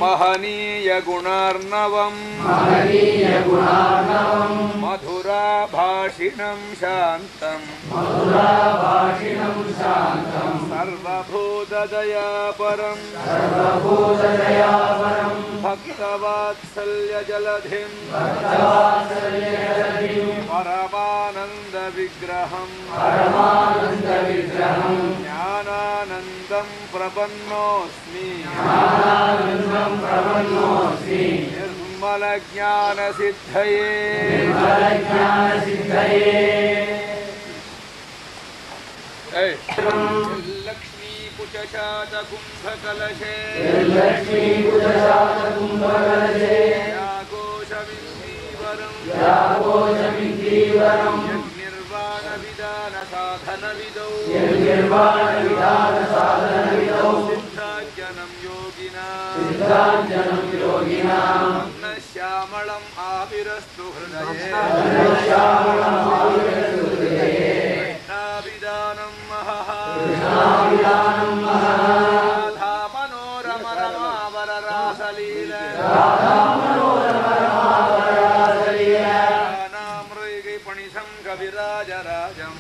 महनीय गुणार्णवम् मधुराभाषिणं शान्तम् सर्वभूतदयापरम् भक्तवात्सल्यजलधिं परमानन्दविग्रहम् ज्ञानानन्दं प्रपन्नोऽस्मि निर्मलज्ञानसिद्धये लक्ष्मीकुचशातकुम्भकलशे याघोषमिन्दीवरं यज्ञिर्वाणविधानसाधनविदौ सिद्धाज्ञनं योगिनां श्यामलं आविरस्तु हृदये कृष्णाभिधानं महः राधा मनोरमरमावररासलीला नामृगैपणिसं कविराजराजम्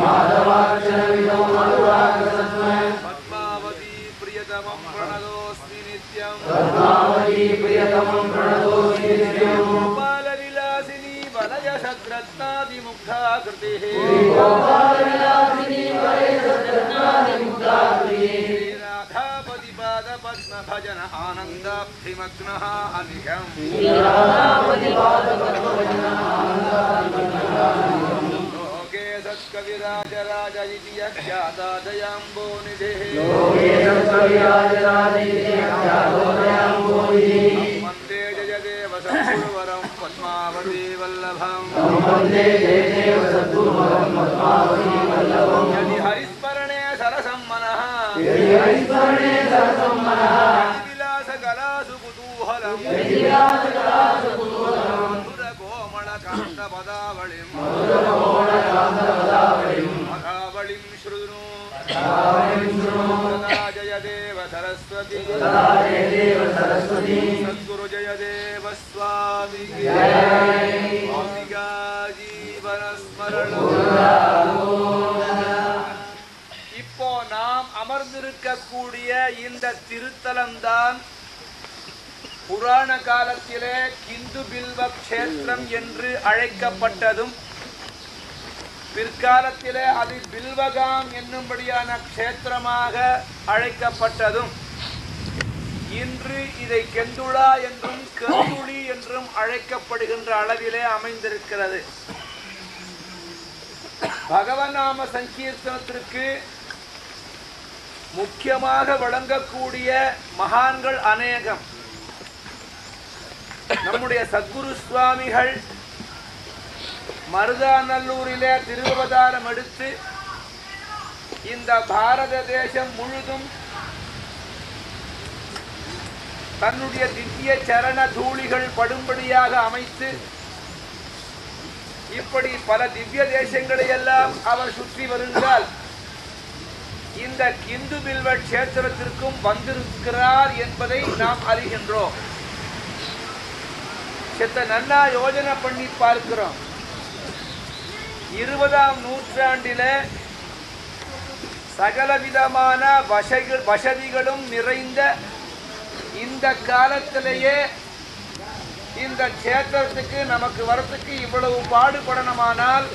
माधवार्चन विधौ अनुरागतस्मा पद्मावती प्रियतमं प्रणतोऽस्मि नित्यम् गोपालविलासिनी वलयशद्रत्नादिमुग्धाकृतिः राधापतिपादपद्मभजन आनन्दाब्धिमग्नः अनिशम् लोके सत्कविराजराज इति यख्याता दयाम्बोनिधिः वन्दे जयदेव सद्गुरुवरं पद्मावती वल्लभम् यदि हरिस्मरणे सरसं मनः विलासकलासु कुतूहलम् मधुरकोमलकान्तपदावलिं मधावलिं शृणु सदा जयदेव सरस्वती सद्गुरु जयदेव स्वामी जीवन स्मरणम् இப்போ நாம் அமர்ந்திருக்கக்கூடிய இந்த திருத்தலம்தான் புராண காலத்திலே கிந்து பில்வ க்ஷேத்திரம் என்று அழைக்கப்பட்டதும் பிற்காலத்திலே அது பில்வகாம் என்னும்படியான க்ஷேத்திரமாக அழைக்கப்பட்டதும் இன்று இதை கெந்துளா என்றும் கெந்துளி என்றும் அழைக்கப்படுகின்ற அளவிலே அமைந்திருக்கிறது. பகவநாம சங்கீர்த்தனத்திற்கு முக்கியமாக வழங்கக்கூடிய மகான்கள் அநேகம். நம்முடைய சத்குரு சுவாமிகள் மருதாநல்லூரிலே திருவவதாரம் எடுத்து இந்த பாரத தேசம் முழுதும் தன்னுடைய திவ்ய சரண தூளிகள் படும்படியாக அமைத்து இப்படி பல திவ்ய தேசங்களை எல்லாம் அவர் சுற்றி வருகிறார். இந்த கிந்து பில்வ க்ஷேத்திரத்திற்கும் வந்திருக்கிறார் என்பதை நாம் அறிகின்றோம். செத்த நன்னா யோஜனை பண்ணி பார்க்கிறோம். 20ஆம் நூற்றாண்டில சகலவிதமான வசதிகளும் நிறைந்த இந்த காலத்திலேயே இந்த க்ஷேத்திரத்துக்கு நமக்கு வரத்துக்கு இவ்வளவு பாடுபடணுமானால்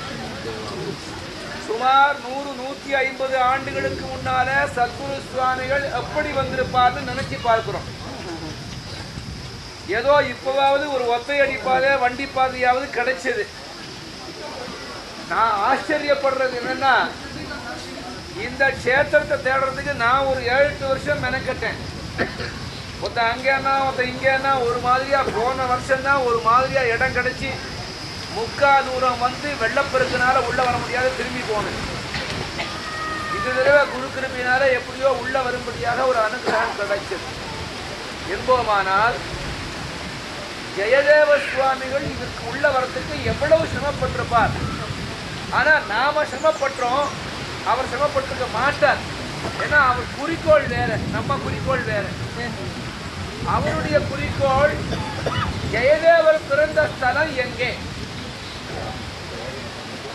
சுமார் 100-150 ஆண்டுகளுக்கு முன்னால சத்குரு சுவாமிகள் எப்படி வந்திருப்பார்னு நினைச்சு பார்க்கிறோம். ஏதோ இப்பவாவது ஒரு ஒத்தையடி பாதை வண்டி பாதையாவது கிடைச்சது. நான் ஆச்சரியப்படுறது என்னன்னா, இந்த க்ஷேத்திரத்தை தேடுறதுக்கு நான் ஒரு 7-8 வருஷம் மெனக்கட்டேன். ஒருத்த அங்கேனா ஒருத்த இங்கேனா ஒரு மாதிரியா போன வருஷம்தான் ஒரு மாதிரியா இடம் கிடைச்சி முக்கா தூரம் வந்து வெள்ளப்பெருக்கினால உள்ள வர முடியாத திரும்பி போனேன். இது தடவை குரு கிருபினால எப்படியோ உள்ள வரும்படியாக ஒரு அனுகிரகம் கிடைச்சது என்போமானால், ஜெயதேவ சுவாமிகள் இதற்கு உள்ள வரத்துக்கு எவ்வளவு சிரமப்பட்டிருப்பார். ஆனா நாம சிரமப்பட்டோம், அவர் சிரமப்பட்டிருக்க மாட்டார். ஏன்னா அவர் குறிக்கோள் வேற, நம்ம குறிக்கோள் வேற. அவருடைய குறிக்கோள் ஜெயதேவர் பிறந்த ஸ்தலம் எங்கே,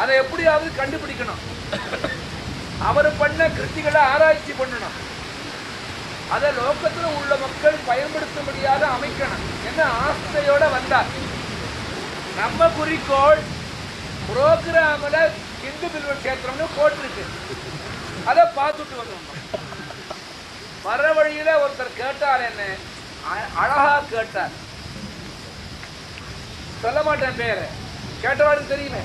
அதை எப்படியாவது கண்டுபிடிக்கணும். அவர் பண்ண கிருத்திகளை ஆராய்ச்சி பண்ணணும். அதை லோகத்தில் உள்ள மக்கள் பயன்படுத்தும்படியாக அமைக்கணும் என்ன ஆசையோட வந்தார். நம்ம குறிக்கோள் புரோகிராமில் இந்து பில்வ கஷேத்திரம்னு போட்டிருக்கு, அதை பார்த்துட்டு வந்தோம். வர வழியில ஒருத்தர் கேட்டார், என்ன அழகா கேட்டார், சொல்ல மாட்டேன் பேரு, கேட்டவாளுக்கு தெரியுமே.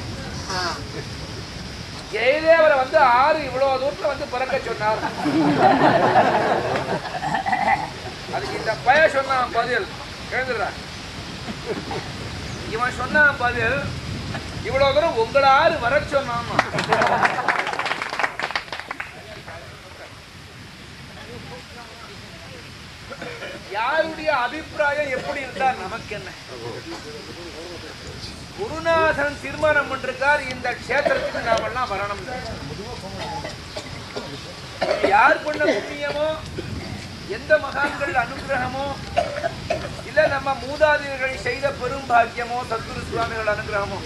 ஜெயதேவரை வந்து ஆறு இவ்வளவு தூரத்துல வந்து பிறக்க சொன்னார். அதுக்கு இந்த பய சொன்னான் பதில், கேளுடா. இவன் சொன்னான் பதில், இவ்வளவு தூரம் உங்களை ஆறு வர சொன்னான். யாருடைய அபிப்பிராயம் எப்படி இருந்தா நமக்கு என்ன? குருநாதன் தீர்மானம் பண்ணிருக்கார், இந்த கஷேத்திரத்துக்கு நாம எல்லாம் வரணும். யார் பண்ண புண்ணியமோ, எந்த மகான்கள் அனுகிரகமோ, இல்ல நம்ம மூதாதையர்கள் செய்த பெரும் பாக்கியமோ, சத்குரு சுவாமிகள் அனுகிரகமோ,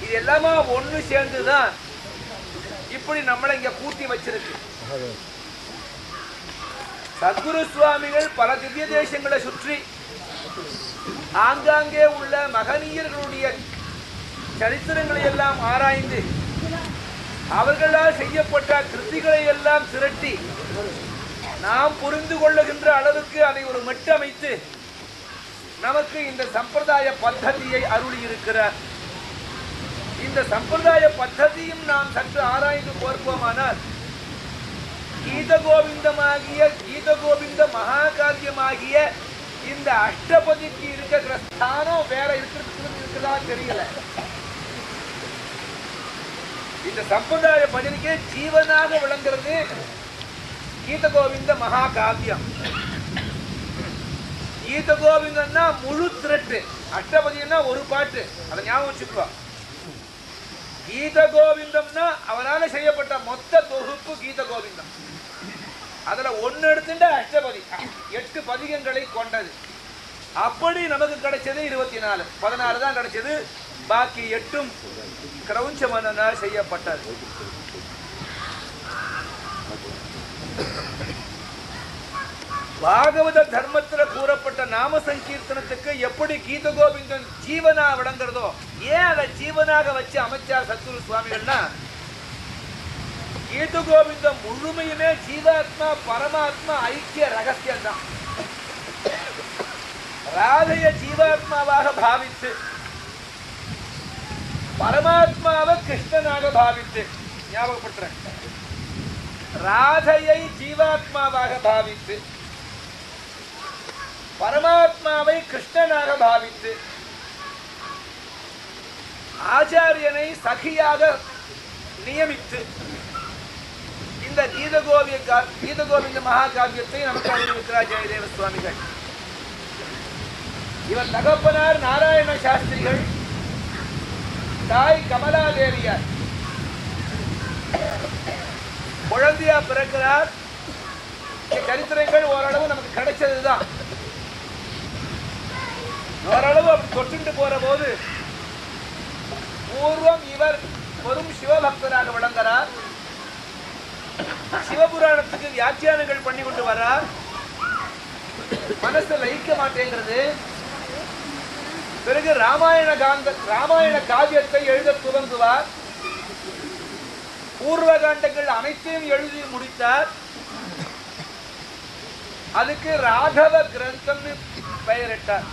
இது எல்லாமே ஒண்ணு சேர்ந்துதான் இப்படி நம்மளை இங்க கூட்டி வச்சிருக்கு. சத்குரு சுவாமிகள் பல திவ்ய தேசங்களை சுற்றி ஆங்காங்கே உள்ள மகனீயர்களுடைய சரித்திரங்களை எல்லாம் ஆராய்ந்து அவர்களால் செய்யப்பட்ட கிருத்திகளை எல்லாம் திரட்டி நாம் புரிந்து கொள்ளுகின்ற அளவுக்கு அதை ஒரு மெட்டமைத்து நமக்கு இந்த சம்பிரதாய பத்ததியை அருளி இருக்கிறார். இந்த சம்பிரதாய பத்ததியும் நாம் சற்று ஆராய்ந்து பார்ப்போமானால் கீத கோவிந்தமாகிய கீத கோவிந்த மகாகாவியமாகிய இந்த அஷ்டபதிக்கு இருக்கிற ஸ்தானம் வேற இருக்குதா தெரியல. இந்த சம்பிரதாய பஜனைக்கு ஜீவனாக விளங்குறது கீத கோவிந்த மகாகாவியம். கீத கோவிந்தம்னா முழு திரட்டு, அஷ்டபதினா ஒரு பாட்டு, அதை ஞாபகம் வச்சுக்கோ. கீத கோவிந்தம்னா அவரால் செய்யப்பட்ட மொத்த தொகுப்பு கீத கோவிந்தம். அதுல ஒன்னு எடுத்துட்டு அஷ்டபதி 8 பதிகங்களை கொண்டது. அப்படி நமக்கு கிடைச்சது 24, 16 தான் கிடைச்சது. பாக்கி 8ம் கிரௌஞ்ச மன்னனால் செய்யப்பட்டது. பாகவத தர்மத்தில் கூறப்பட்ட நாம சங்கீர்த்தனத்துக்கு எப்படி கீத கோவிந்தன் ஜீவனா விளங்குறதோ, ஏன் அதை ஜீவனாக வச்சு அமைச்சார் சத்குரு சுவாமிகள்னா, கீத கோவிந்தம் முழுமையுமே ஜீவாத்மா பரமாத்மா ஐக்கிய ரகசியம் தான். ராதைய ஜீவாத்மாவாக பாவித்து பரமாத்மாவை கிருஷ்ணனாக பாவித்து, ஞாபகப்படுத்துறேன், ராதையை ஜீவாத்மாவாக பாவித்து பரமாத்மாவை கிருஷ்ணனாக பாவித்து ஆச்சாரியனை சகியாக நியமித்து இந்த கீத கோவிந்த மகாகாவியத்தை நமக்கு அறிவிக்கிறார் ஜெயதேவ சுவாமிகள். இவர் தகப்பனார் நாராயண சாஸ்திரிகள், தாய் கமலாதேவியார். குழந்தையா பிறக்கிறார். சரித்திரங்கள் ஓரளவு நமக்கு கிடைச்சதுதான். ஓரளவு அப்படி தொட்டுட்டு போற போது பூர்வம் இவர் பெரும் சிவபக்தராக விளங்குகிறார். சிவபுராணத்துக்கு வியாக்கியானங்கள் பண்ணி கொண்டு வர்றார். மனசு லயிக்க மாட்டேங்கிறது. பிறகு ராமாயண காவியத்தை எழுத துவங்குவார். பூர்வ காண்டங்கள் அனைத்தையும் எழுதி முடித்தார். அதுக்கு ராகவ கிரந்தம்னு பெயரிட்டார்.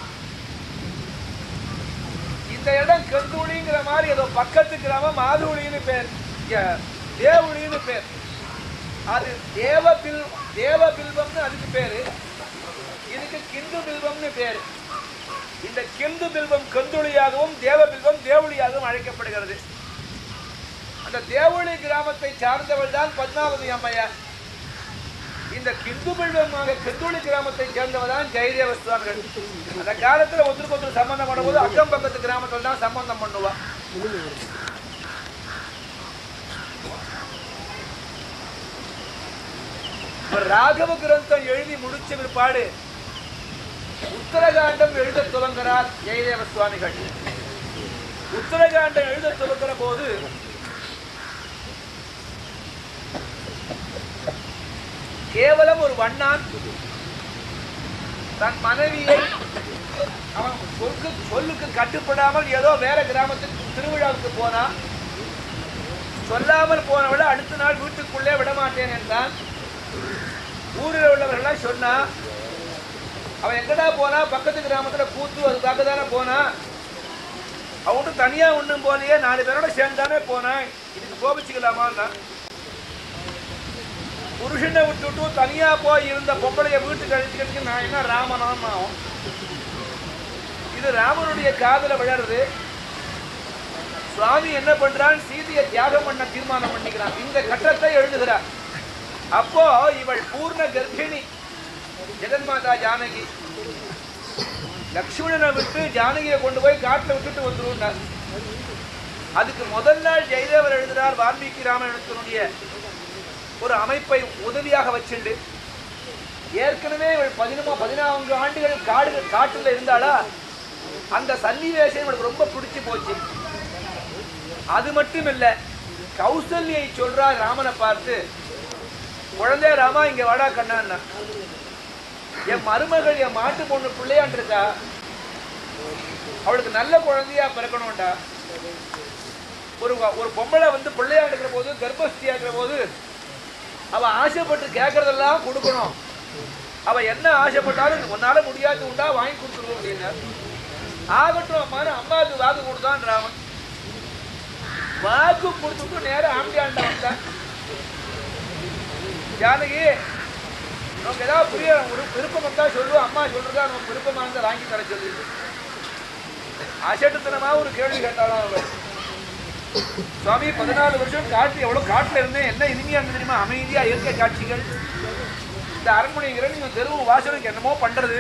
இந்த இடம் கந்தூளிங்கிற மாதிரி ஏதோ பக்கத்து கிராமம் மாதூளின்னு பேர், தேவுளின்னு பேர். அது தேவபில்வம்னு அதுக்கு பேரு. இதுக்கு கிந்து பில்வம்னு பேரு. இந்த கிந்து பில்வம் கந்துளியாகவும் தேவபில்வம் தேவுளியாகவும் அழைக்கப்படுகிறது. அந்த தேவுளி கிராமத்தை சார்ந்தவள் தான் பத்மாவதி அம்மையார். இந்த கிந்து பில்வமாக கந்துளி கிராமத்தை சேர்ந்தவள் தான் ஜெயதேவ சுவாமிகள். அந்த காலத்துல ஒருத்தருக்கு ஒருத்தர் சம்பந்தம் பண்ணும்போது அக்கம் பக்கத்து கிராமத்தில் தான் சம்பந்தம் பண்ணுவா. ராகவ கிரந்தம் எழுதி முடிச்ச பிற்பாடு உத்தரகாண்டம் எழுத துவங்குகிறார் ஜெயதேவ சுவாமிகள். உத்தரகாண்டம் எழுத துவங்குற போது கேவலம் ஒரு வண்ணான் தன் மனைவியை அவன் சொல்லுக்கு கட்டுப்படாமல் ஏதோ வேற கிராமத்துக்கு திருவிழாவுக்கு போனா, சொல்லாமல் போனவளை அடுத்த நாள் வீட்டுக்குள்ளே விடமாட்டேன் என்றான். ஊரில் உள்ளவர்கள்லாம் சொன்னா, அவன் எங்கடா போனா, பக்கத்து கிராமத்துல கூத்து அதுக்காக தானே போனா, அவன் தனியா ஒண்ணும் போலையே 4 பேரோட சேர்ந்தானே போனான், இதுக்கு கோபிச்சுக்கலாமா? புருஷனை விட்டுட்டு தனியா போய் இருந்த பொம்பளைய வீட்டுக்கு அழிச்சுக்கிட்டு நான் என்ன ராமனாம் ஆகும். இது ராமனுடைய காதல விழறது. சுவாமி என்ன பண்றான், சீதையை தியாகம் பண்ண தீர்மானம் பண்ணிக்கிறான். இந்த கட்டத்தை எழுதுகிறார். அப்போ இவள் பூர்ண கர்ப்பிணி ஜெகன்மாதா ஜானகி. லக்ஷ்மணனை விட்டு ஜானகியை கொண்டு போய் காட்டுல விட்டுட்டு வந்துருந்தார். அதுக்கு முதல் நாள் ஜெயதேவர் எழுதுகிறார். வால்மீகி ராமாயணத்தினுடைய ஒரு அமைப்பை உதவியாக வச்சுண்டு, ஏற்கனவே இவள் 14 ஆண்டுகள் காட்டுல இருந்தாளா, அந்த சன்னிவேசம் இவளுக்கு ரொம்ப பிடிச்சு போச்சு. அது மட்டும் இல்ல, கௌசல்யை சொல்றார் ராமனை பார்த்து, குழந்தை ராமா இங்க வாடா கண்ணா, என் மருமகள் என் மாட்டு பொண்ணு பிள்ளையான் இருக்கா, அவளுக்கு நல்ல குழந்தையா பிறக்கணும்டா. ஒரு பொம்பளை பிள்ளையா இருக்கிற போது, கர்ப்பஸ்தியா இருக்கிற போது அவ ஆசைப்பட்டு கேட்கறதெல்லாம் கொடுக்கணும். அவ என்ன ஆசைப்பட்டாலும் உன்னால முடியாது உண்டா வாங்கி கொடுத்துருவோம் அப்படின்னா, ஆகட்டும் அம்மானு அம்மாவுக்கு வாக்கு கொடுத்தான் ராமன். வாக்கு கொடுத்துட்டு நேரம் ஆம்பியாண்ட வந்தான். ஜானகி நமக்கு ஏதாவது புரிய ஒரு விருப்பம் வந்தா சொல்லுவோம், அம்மா சொல்றதா நம்ம விருப்பமா இருந்தா வாங்கி தர சொல்லி அசட்டுத்தனமா ஒரு கேள்வி கேட்டாலும் அவள். சுவாமி 14 வருஷம் காட்டு எவ்வளவு காட்டுல இருந்தேன், என்ன இனிமையா இருந்து தெரியுமா, அமைதியா இயற்கை காட்சிகள். இந்த அரண்மனைங்கிற நீங்க தெருவு வாசலுக்கு என்னமோ பண்றது,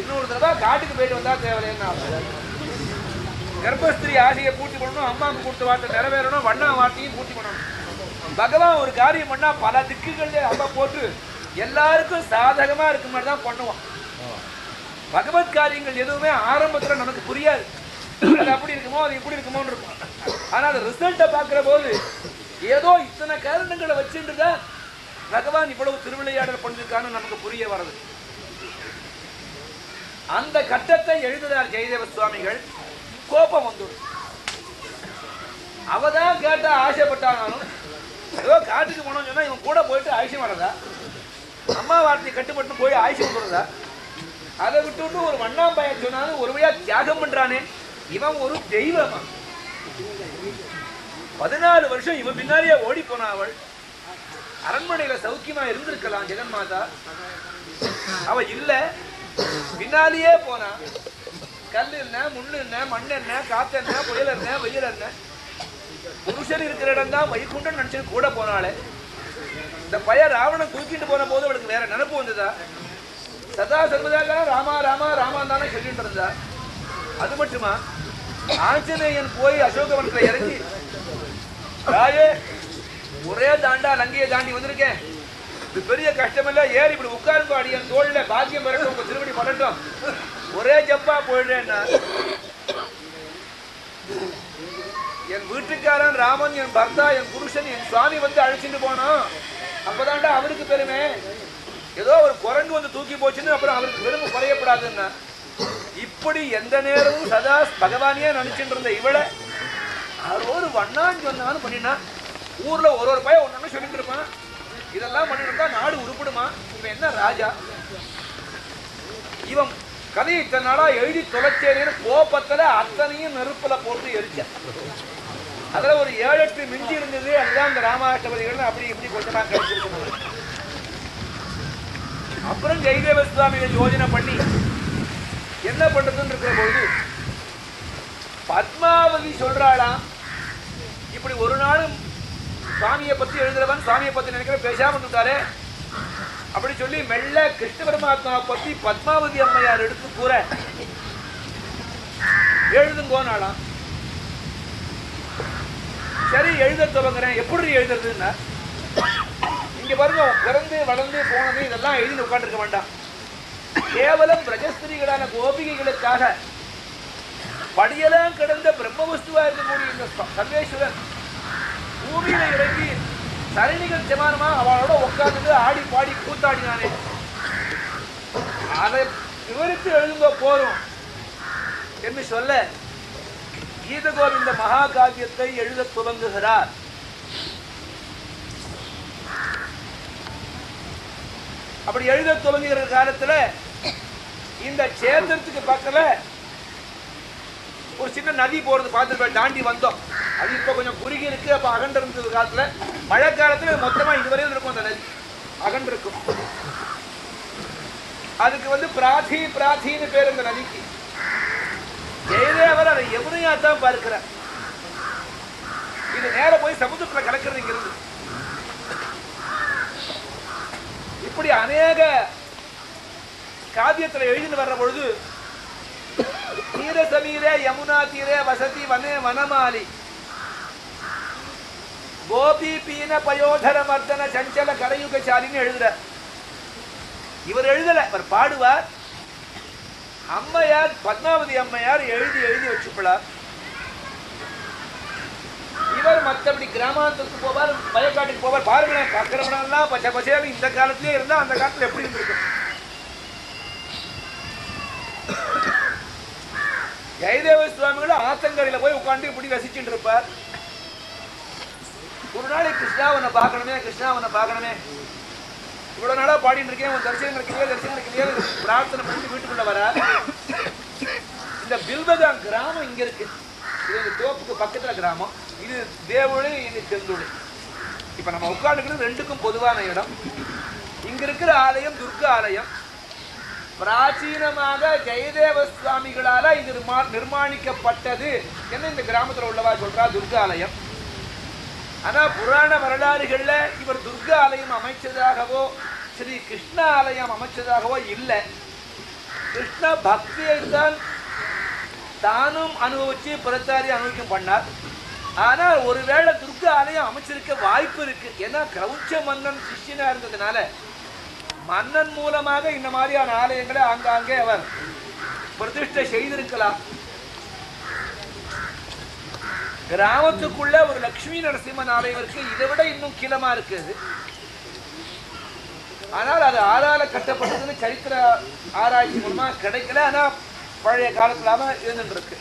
இன்னொரு தடவை காட்டுக்கு போயிட்டு வந்தா தேவையில்லைன்னா. கர்ப்பஸ்திரி ஆசையை பூர்த்தி பண்ணணும், அம்மாவுக்கு கொடுத்த வார்த்தை நிறைவேறணும், வண்ணா வார்த்தையும் பூர்த்தி பண்ணணும். பகவான் ஒரு காரியம் பண்ணா பல திக்குகள்ல அம்மா போட்டு எல்லாருக்கும் சாதகமா இருக்க மாதிரி தான் பண்ணுவான். பகவத் காரியங்கள் எதுவுமே ஆரம்பத்துல நமக்கு புரியாது, அது அப்படி இருக்குமோ அது இப்படி இருக்குமோன்னு இருக்கும். ஆனா அந்த ரிசல்ட்டை பார்க்கிற போது ஏதோ இத்தனை காரணங்களை வச்சுட்டுதான் பகவான் இவ்வளவு திருவிளையாடல் பண்ணிருக்கான்னு நமக்கு புரிய வருது. அந்த கட்டத்தை எழுதுகிறார் ஜெயதேவ சுவாமிகள். கோபம் வந்துடும். அவதான் கேட்டா ஆசைப்பட்டாலும் ஏதோ காட்டுக்கு போனோம்னு சொன்னா இவன் கூட போயிட்டு ஆயுஷம் வரதா, அம்மா வார்த்தையை கட்டுப்பட்டு போய் ஆயுஷம் வந்துடுறதா, அதை விட்டு ஒரு வண்ணாம்பாய சொன்னாலும் ஒரு வழியா தியாகம் பண்றானே, இவன் ஒரு தெய்வமா. 14 வருஷம் இவன் பின்னாடியே ஓடி போனா. அவள் அரண்மனையில சௌக்கியமா இருந்திருக்கலாம் ஜெகன்மாதா, அவ இல்ல, பின்னாலேயே போனா. கல் என்ன, முள்ளு என்ன, மண் என்ன, காத்து என்ன, புயல் என்ன, வெயில் என்ன, புருஷன் இருக்கிற இடம் தான் வைகுண்டன் நினைச்சு கூட போனாலே. இந்த பையன் ராவணன் தூக்கிட்டு போன போது அவளுக்கு வேற நினைப்பு வந்ததா, சதா சர்வதாக ராமா ராமா ராமா தானே சொல்லிட்டு இருந்தா. அது மட்டுமா, ஆஞ்சநேயன் போய் அசோகவனத்துல இறங்கி, ராயே ஒரே தாண்டா லங்கையை தாண்டி வந்திருக்கேன், இது பெரிய கஷ்டமில்ல, ஏறி இப்படி உட்கார்ந்து அடி, என் தோல்ல பாக்கியம் பெறட்டும், உங்க திருவடி பண்ணட்டும், ஒரே ஜப்பா போயிடுறேன்னா. என் வீட்டுக்காரன் ராமன், என் பர்தா, என் புருஷன், என் சுவாமி அழைச்சிட்டு போனோம், அப்பதாண்டா அவருக்கு பெருமை. ஏதோ ஒரு குரங்கு தூக்கி போச்சுன்னு அப்புறம் அவருக்கு பெருமை குறையப்படாதுன்னா. இப்படி எந்த நேரமும் சதா பகவானியே நினைச்சுட்டு இருந்த இவளை ஒரு வண்ணான்னு சொன்னாலும் பண்ணினா, ஊர்ல ஒரு பையன் ஒன்னு சொல்லிட்டு இருப்பான், இதெல்லாம் பண்ணிட்டு நாடு உருப்படுமா, இவன் என்ன ராஜா, இவன் கதையை இத்தனை நாளா எழுதி தொலைச்சேரின்னு கோபத்துல அத்தனையும் நெருப்புல போட்டு எரிச்சான். அதுல ஒரு 7-8 மிஞ்சி இருந்தது, அதுதான் இந்த ராமாஷ்டபதிகள் அப்படி இப்படி கொஞ்சமா கிடைச்சிருக்கு. அப்புறம் ஜெயதேவ சுவாமிகள் யோஜனை பண்ணி என்ன பண்றதுன்னு இருக்கிற பொழுது பத்மாவதி சொல்றாளாம், இப்படி ஒரு நாளும் சுவாமியை பத்தி எழுதுறவன் சுவாமியை பத்தி நினைக்கிற பேசாம இருந்துட்டாரு அப்படி சொல்லி மெல்ல கிருஷ்ண பரமாத்மாவை பத்தி பத்மாவதி அம்மையார் எடுத்து கூற எழுதுங்கோனாலாம். சரி எழுத துவங்குறேன், எப்படி எழுதுறதுன்னா, இங்க பாருங்க, பிறந்து வளர்ந்து போனது இதெல்லாம் எழுதி உட்காந்துருக்க வேண்டாம். கேவலம் பிரஜஸ்திரிகளான கோபிகைகளுக்காக படியெல்லாம் கிடந்த பிரம்மவஸ்துவா இருக்கக்கூடிய இந்த சர்வேஸ்வரன் பூமியில இறங்கி சரணிகள் சமானமா அவளோட உட்கார்ந்து ஆடி பாடி கூத்தாடினானே, அதை விவரித்து எழுதுங்க போதும் என்று சொல்ல கீத கோவிந்த மகாகாவியத்தை எழுத துவங்குகிறார். அப்படி எழுத துவங்குகிற காலத்துல இந்த சேத்திரத்துக்கு பக்கத்துல ஒரு சின்ன நதி போறது பார்த்துட்டு தாண்டி வந்தோம். அது இப்ப கொஞ்சம் குறுகி இருக்கு. அப்ப அகண்டு இருந்தது காலத்துல, மழை காலத்துல மொத்தமா இதுவரையும் இருக்கும் அந்த நதி, அகண்டு இருக்கும். அதுக்கு பிராத்தின்னு பேர் இந்த நதிக்கு. ஜெயதேவர் அதை யமுனையா தான் பார்க்கிறார். இது நேர போய் சமுத்திரத்துல கலக்கிறது இங்கிருந்து. இப்படி அநேக காவியத்துல எழுதின்னு வர்ற பொழுது தீர சமீரே யமுனா தீரே வசதி வனே வனமாலி கோபி பீன பயோதர மர்தன சஞ்சல கலயுகசாலின்னு எழுதுற. இவர் எழுதல, அவர் பாடுவார். அம்மையார் பத்மாவதி அம்மையார் எழுதி எழுதி வச்சுப்படார். இவர் மற்றபடி கிராமாந்தத்துக்கு போவார், வயக்காட்டுக்கு போவார். பாருங்களேன், பக்கரமணம்லாம் பச்சை பச்சையாக இந்த காலத்திலே இருந்தா அந்த காலத்துல எப்படி இருந்திருக்கும். ஜெயதேவ சுவாமிகளும் ஆத்தங்கரையில போய் உட்காந்து இப்படி ரசிச்சுட்டு இருப்பார். ஒரு நாளைக்கு கிருஷ்ணாவனை பார்க்கணுமே, கிருஷ்ணாவனை பார்க்கணுமே, இவ்வளவு நாளா பாடிட்டு இருக்கேன், உன் தரிசனம் கிடைக்கலையே பிரார்த்தனை பண்ணி வீட்டுக்குள்ள வர. இந்த பில்பகாம் கிராமம் இங்க இருக்கு. இது இந்த தோப்புக்கு பக்கத்துல கிராமம். இது தேவொழி, இது செந்தொழி. இப்ப நம்ம உட்காந்துக்கிறது ரெண்டுக்கும் பொதுவான இடம். இங்க இருக்கிற ஆலயம் துர்கா ஆலயம். பிராச்சீனமாக ஜெயதேவ சுவாமிகளால இது நிர்மாணிக்கப்பட்டது என்ன இந்த கிராமத்துல உள்ளவா சொல்றா, துர்கா ஆலயம். ஆனா புராண வரலாறுகள்ல இவர் துர்கா ஆலயம் அமைச்சதாகவோ ஸ்ரீ கிருஷ்ண ஆலயம் அமைச்சதாகவோ இல்லை. கிருஷ்ண பக்தியைத்தான் தானும் அனுபவிச்சு பிரச்சாரி அனுபவிக்கும் பண்ணார். ஆனால் ஒருவேளை துர்கா ஆலயம் அமைச்சிருக்க வாய்ப்பு இருக்கு. ஏன்னா கிரௌச்ச மன்னன் சிஷ்யனா இருந்ததுனால மன்னன் மூலமாக இந்த மாதிரியான ஆலயங்களை ஆங்காங்கே அவர் பிரதிஷ்டை செய்திருக்கலாம். கிராமத்துக்குள்ள ஒரு லட்சுமி நரசிம்மன் ஆலயம் இருக்கு. இதை விட இன்னும் கீழமா இருக்குது. ஆனால் அது ஆறால கட்டப்பட்டதுன்னு சரித்திர ஆராய்ச்சி மூலமா கிடைக்கல. ஆனா பழைய காலத்துல இருந்துட்டு இருக்கு.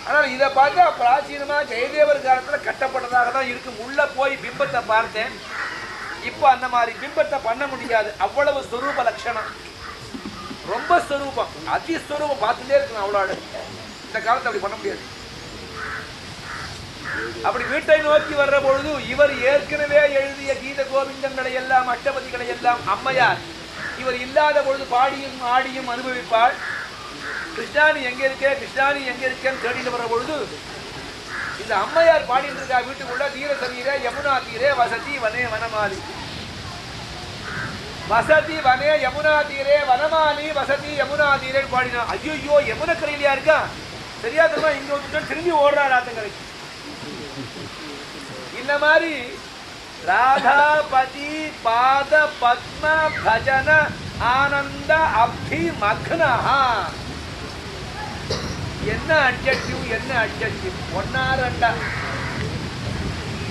ஆனால் இதை பார்த்தா பிராச்சீனமா ஜெயதேவர் காலத்துல கட்டப்பட்டதாக தான் இருக்கு. உள்ள போய் பிம்பத்தை பார்த்தேன். இப்ப அந்த மாதிரி பிம்பத்தை பண்ண முடியாது. அவ்வளவு ஸ்வரூப லட்சணம், ரொம்ப ஸ்வரூபம், அதிஸ்வரூபம் பார்த்துட்டே இருக்கணும். அவ்வளவு இந்த காலத்தை அப்படி பண்ண முடியாது. அப்படி வீட்டை நோக்கி வர்ற பொழுது இவர் ஏற்கனவே எழுதிய கீத கோவிந்தங்களை எல்லாம் அஷ்டபதிகளை எல்லாம் அம்மையார் இவர் இல்லாத பொழுது பாடியும் ஆடியும் அனுபவிப்பாள். கிருஷ்ணானி எங்க இருக்கே, கிருஷ்ணானி எங்க இருக்கேன்னு தேடிட்டு வர்ற பொழுது இந்த அம்மையார் பாடிட்டு இருக்கா வீட்டுக்குள்ள. தீர சமீரே யமுனா தீரே வசதி வனே வனமாலி, வசதி வனே யமுனா தீரே வனமாலி வசதி யமுனா தீரேன்னு பாடினா. ஐயோ யமுன கரையிலையா இருக்கா, சரியா தெரியுமா, இங்க வந்துட்டு திரும்பி ஓடுறாரு ஆத்தங்கரைக்கு. இந்த மாதிரி ராதாபதி பாத பத்ம பஜன ஆனந்த அப்தி மக்னஹா. என்ன அட்ஜெக்டிவ், என்ன அட்ஜெக்டிவ், ஒன்னா ரெண்டா.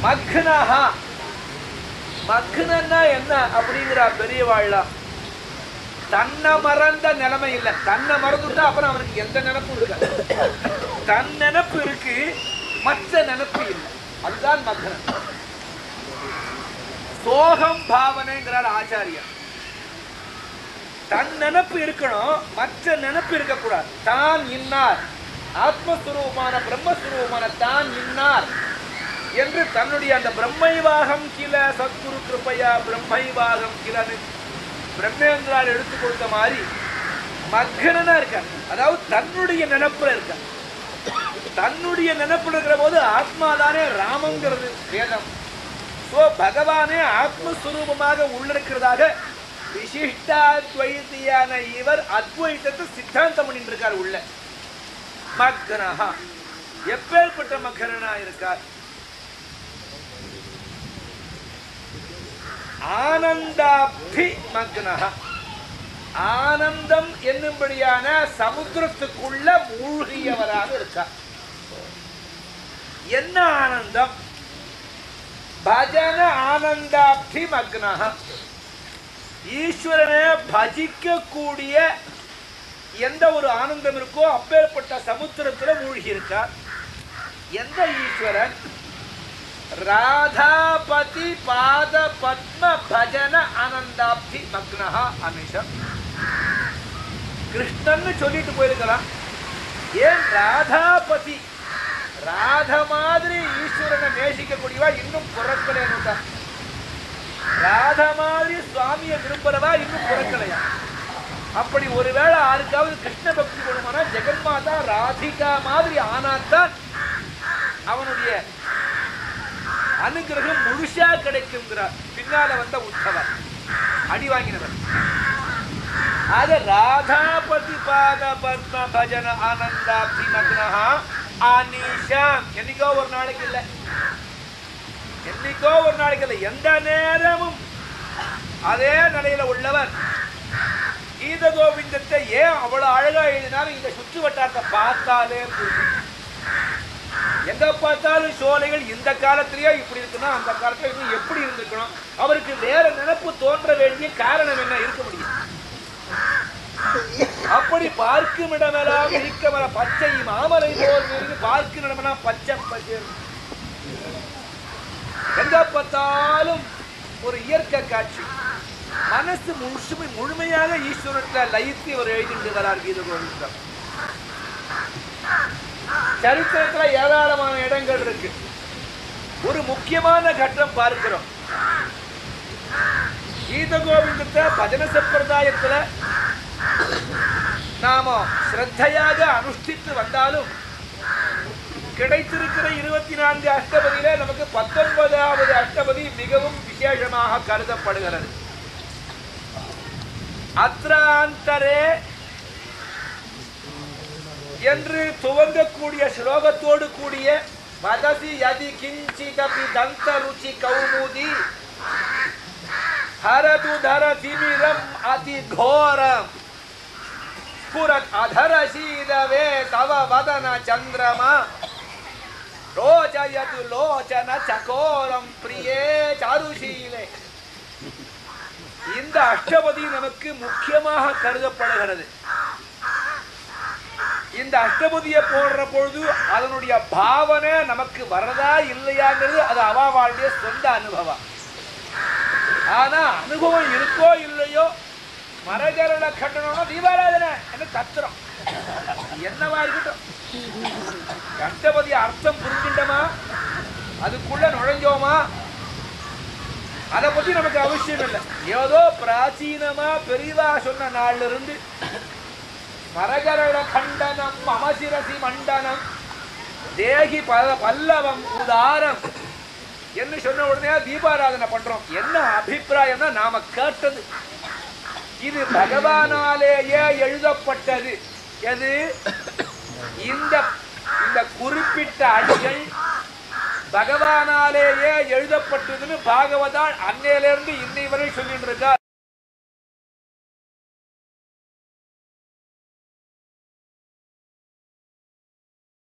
மக்னஹா, மக்னா என்ன அப்படிங்கிறா பெரியவாழ்லாம். தன்னை மறந்த நிலைமை இல்லை. தன்னை மறந்துட்டா அப்புறம் அவனுக்கு எந்த நினைப்பும் இருக்க. தன் நினைப்பு இருக்கு, மற்ற நினைப்பு இல்லை. அதுதான் மக்னம். சோகம் பாவனைங்கிறார் ஆச்சாரியா. தன் நினைப்பு இருக்கணும், மற்ற நினைப்பு இருக்கக்கூடாது. தான் இன்னார், ஆத்மஸ்வரூபமான பிரம்மஸ்வரூபமான தான் இன்னார் என்று தன்னுடைய அந்த பிரம்மைவாகம் கில சத்குரு கிருப்பையா பிரம்மைவாகம் கிலன்னு பிரம்மேந்திரார் எடுத்து கொடுத்த மாதிரி மக்னா இருக்கார். அதாவது தன்னுடைய நினைப்புல இருக்கார். தன்னுடைய நினைப்புல இருக்கிற போது ஆத்மாதானே ராமங்கிறது வேதம். பகவானே ஆத்மஸ்வரூபமாக உள்ளிருக்கிறதாக விசிஷ்டாத்வைத்தியான இவர் அத்வைத்தத்தை சித்தாந்தம் பண்ணிட்டு இருக்கார் உள்ள. மக்னஹா, எப்பேற்பட்ட மக்னா இருக்கார். ஆனந்தாப்தி மக்னஹ, ஆனந்தம் என்னும்படியான சமுத்திரத்துக்குள்ள மூழ்கியவராக இருக்கார். என்ன ஆனந்தம்? பஜன ஆனந்தாப்தி மக்னஹ, ஈஸ்வரனை பஜிக்க கூடிய எந்த ஒரு ஆனந்தம் இருக்கோ அப்பேற்பட்ட சமுத்திரத்துல மூழ்கி இருக்கார். எந்த ஈஸ்வரன்? ராதாபதி பாத பத்ம பஜன ஆனந்தாப்தி மக்னஹா அமிஷம். கிருஷ்ணன் சொல்லிட்டு போயிருக்கலாம். ஏன் ராதாபதி? ராத மாதிரி ஈஸ்வரனை நேசிக்கக்கூடியவா இன்னும் பிறக்கலையா? ராத மாதிரி சுவாமியை விரும்புறவா இன்னும் பிறக்கலையா? அப்படி ஒருவேளை யாருக்காவது கிருஷ்ண பக்தி கொடுமானா ஜெகன்மாதா ராதிகா மாதிரி ஆனாத்தான் அவனுடைய அனுகிரகம் முழுசா கிடைக்குங்கிறார் பின்னால வந்த உத்தவர், அடி வாங்கினவர். ஆக ராதாபதி பாத பத்ம பஜன ஆனந்தாப்தி மக்னஹா அனிஷம். என்னைக்கோ ஒரு நாளைக்கு இல்லை, என்னைக்கோ ஒரு நாளைக்கு இல்லை, எந்த நேரமும் அதே நிலையில உள்ளவர். கீத கோவிந்தத்தை ஏன் அவ்வளவு அழகா எழுதினாலும் இந்த சுற்று வட்டாரத்தை பார்த்தாலே எங்க பார்த்தாலும் சோலைகள் இந்த காலத்திலேயே இப்படி இருக்கணும், அந்த காலத்துல இன்னும் எப்படி இருந்திருக்கணும். அவருக்கு வேற நினைப்பு தோன்ற வேண்டிய காரணம் என்ன இருக்க முடியும்? அப்படி பார்க்கும் இடமெல்லாம் இருக்க பச்சை மாமலை போல் பார்க்கும் இடமெல்லாம் பச்சை பச்சை, எங்க பார்த்தாலும் ஒரு இயற்கை காட்சி. மனசு முழுமையாக ஈஸ்வரத்தில் லயித்து இவர் எழுதிட்டு வரார் கீத கோவிந்தம். சரித்திரத்துல ஏராளமான இடங்கள் இருக்கு. ஒரு முக்கியமான கட்டம் பார்க்கிறோம். கீத கோவிந்தத்தை பஜன சம்பிரதாயத்துல நாம ஸ்ரத்தையாக அனுஷ்டித்து வந்தாலும் கிடைத்திருக்கிற 24 அஷ்டபதியில நமக்கு 19வது அஷ்டபதி மிகவும் விசேஷமாக கருதப்படுகிறது. அத்ராந்தரே என்று துவங்கக்கூடிய ஸ்லோகத்தோடு கூடிய வதசி யதி கிஞ்சிதபி தந்த ருச்சி கௌமுதி ஹரது தர திமிரம் அதி கோரம் ஸ்புரத் அதர சீதவே தவ வதன சந்திரமா ரோஜயது லோச்சன சகோரம் பிரியே சாருஷீலே. இந்த அஷ்டபதி நமக்கு முக்கியமாக கருதப்படுகிறது. இந்த அஷ்டபதியை போடுற பொழுது அதனுடைய பாவனை நமக்கு வரதா இல்லையாங்கிறது அது அவாவாளுடைய சொந்த அனுபவம். ஆனா அனுபவம் இருக்கோ இல்லையோ மரகரள கட்டணும்னா தீபாராதனை என்ன தத்துறோம் என்னவா இருக்கட்டும். அஷ்டபதி அர்த்தம் புரிஞ்சிட்டோமா, அதுக்குள்ள நுழைஞ்சோமா, அதை பத்தி நமக்கு அவசியம் இல்லை. ஏதோ பிராச்சீனமா பெரியவா சொன்ன நாள்ல இருந்து மரகரள கண்டனம் அமசிரசி மண்டனம் தேகி பல்லவம் உதாரம் என்று சொன்ன உடனே தீபாராதனை பண்றோம். என்ன அபிப்பிராயம்னா நாம கேட்டது இது பகவானாலேயே எழுதப்பட்டது. எது? இந்த குறிப்பிட்ட அடிகள் பகவானாலேயே எழுதப்பட்டதுன்னு பாகவதால் அன்னையிலிருந்து இன்னை வரை சொல்லிட்டு இருக்கார்.